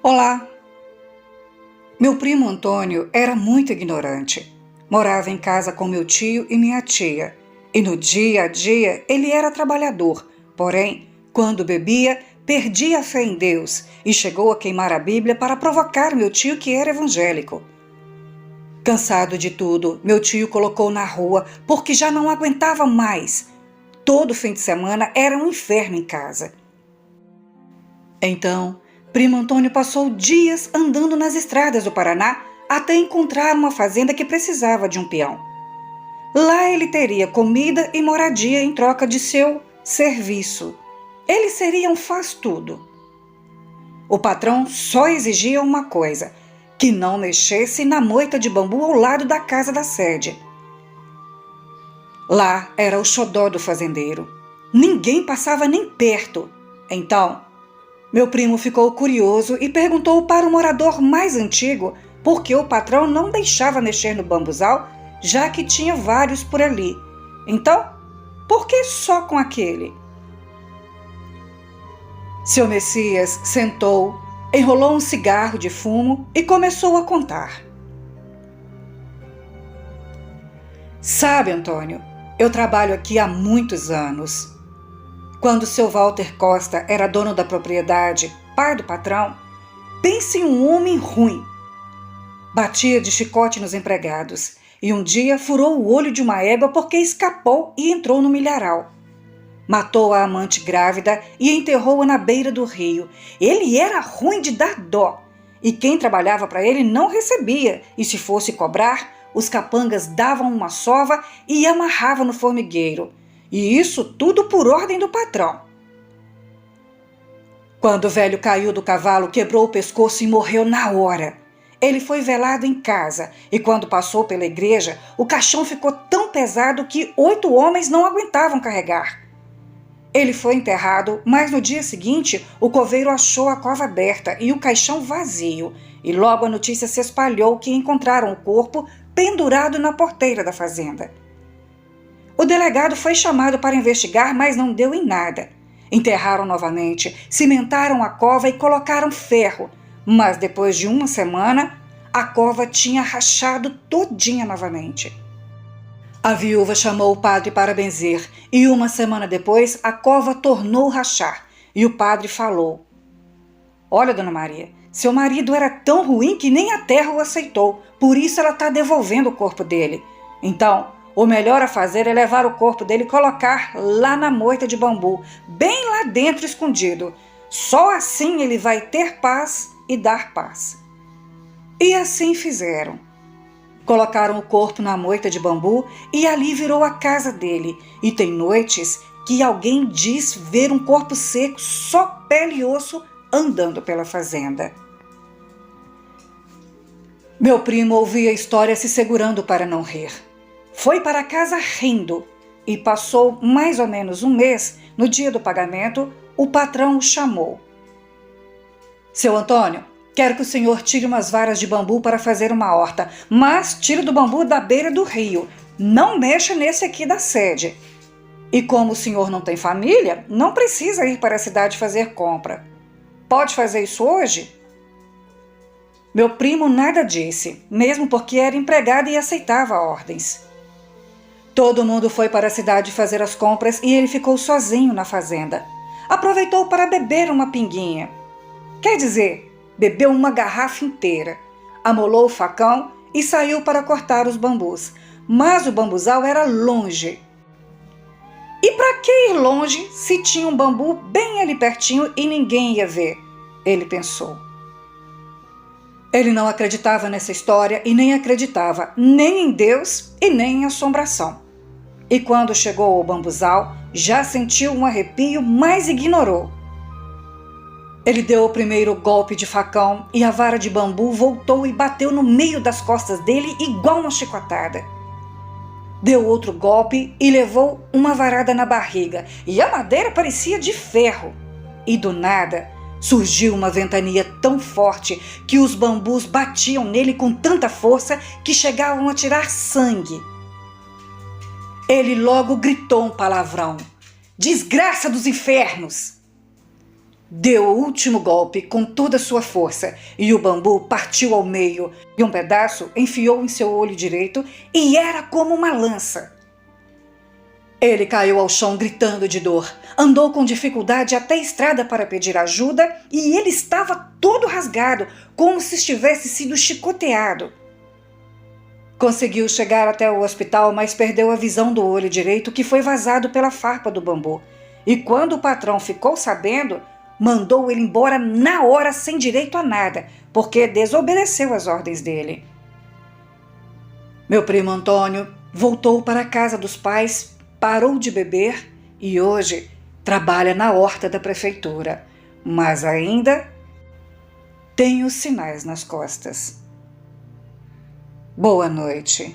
Olá! Meu primo Antônio era muito ignorante. Morava em casa com meu tio e minha tia. E no dia a dia ele era trabalhador. Porém, quando bebia, perdia a fé em Deus e chegou a queimar a Bíblia para provocar meu tio, que era evangélico. Cansado de tudo, meu tio colocou na rua porque já não aguentava mais. Todo fim de semana era um inferno em casa. Então, primo Antônio passou dias andando nas estradas do Paraná até encontrar uma fazenda que precisava de um peão. Lá ele teria comida e moradia em troca de seu serviço. Ele seria um faz-tudo. O patrão só exigia uma coisa: que não mexesse na moita de bambu ao lado da casa da sede. Lá era o xodó do fazendeiro. Ninguém passava nem perto. Então, meu primo ficou curioso e perguntou para o morador mais antigo por que o patrão não deixava mexer no bambuzal, já que tinha vários por ali. Então, por que só com aquele? Seu Messias sentou, enrolou um cigarro de fumo e começou a contar. Sabe, Antônio, eu trabalho aqui há muitos anos. Quando seu Walter Costa era dono da propriedade, pai do patrão, pense em um homem ruim. Batia de chicote nos empregados e um dia furou o olho de uma égua porque escapou e entrou no milharal. Matou a amante grávida e enterrou-a na beira do rio. Ele era ruim de dar dó e quem trabalhava para ele não recebia, e se fosse cobrar, os capangas davam uma sova e amarravam no formigueiro. E isso tudo por ordem do patrão. Quando o velho caiu do cavalo, quebrou o pescoço e morreu na hora. Ele foi velado em casa e quando passou pela igreja, o caixão ficou tão pesado que 8 homens não aguentavam carregar. Ele foi enterrado, mas no dia seguinte, o coveiro achou a cova aberta e o caixão vazio. E logo a notícia se espalhou que encontraram o corpo pendurado na porteira da fazenda. O delegado foi chamado para investigar, mas não deu em nada. Enterraram novamente, cimentaram a cova e colocaram ferro. Mas depois de uma semana, a cova tinha rachado todinha novamente. A viúva chamou o padre para benzer e uma semana depois a cova tornou a rachar. E o padre falou: "Olha, dona Maria, seu marido era tão ruim que nem a terra o aceitou, por isso ela está devolvendo o corpo dele. Então, o melhor a fazer é levar o corpo dele e colocar lá na moita de bambu, bem lá dentro escondido. Só assim ele vai ter paz e dar paz." E assim fizeram. Colocaram o corpo na moita de bambu e ali virou a casa dele. E tem noites que alguém diz ver um corpo seco, só pele e osso, andando pela fazenda. Meu primo ouvia a história se segurando para não rir. Foi para casa rindo e passou mais ou menos um mês. No dia do pagamento, o patrão o chamou. "Seu Antônio, quero que o senhor tire umas varas de bambu para fazer uma horta, mas tire do bambu da beira do rio. Não mexa nesse aqui da sede. E como o senhor não tem família, não precisa ir para a cidade fazer compra. Pode fazer isso hoje?" Meu primo nada disse, mesmo porque era empregado e aceitava ordens. Todo mundo foi para a cidade fazer as compras e ele ficou sozinho na fazenda. Aproveitou para beber uma pinguinha. Quer dizer, bebeu uma garrafa inteira. Amolou o facão e saiu para cortar os bambus. Mas o bambuzal era longe. E para que ir longe se tinha um bambu bem ali pertinho e ninguém ia ver? Ele pensou. Ele não acreditava nessa história e nem acreditava nem em Deus e nem em assombração. E quando chegou ao bambuzal, já sentiu um arrepio, mas ignorou. Ele deu o primeiro golpe de facão e a vara de bambu voltou e bateu no meio das costas dele igual uma chicotada. Deu outro golpe e levou uma varada na barriga e a madeira parecia de ferro. E do nada surgiu uma ventania tão forte que os bambus batiam nele com tanta força que chegavam a tirar sangue. Ele logo gritou um palavrão: "Desgraça dos infernos!" Deu o último golpe com toda a sua força e o bambu partiu ao meio e um pedaço enfiou em seu olho direito e era como uma lança. Ele caiu ao chão gritando de dor, andou com dificuldade até a estrada para pedir ajuda e ele estava todo rasgado, como se estivesse sido chicoteado. Conseguiu chegar até o hospital, mas perdeu a visão do olho direito que foi vazado pela farpa do bambu. E quando o patrão ficou sabendo, mandou ele embora na hora sem direito a nada, porque desobedeceu às ordens dele. Meu primo Antônio voltou para a casa dos pais, parou de beber e hoje trabalha na horta da prefeitura, mas ainda tem os sinais nas costas. Boa noite.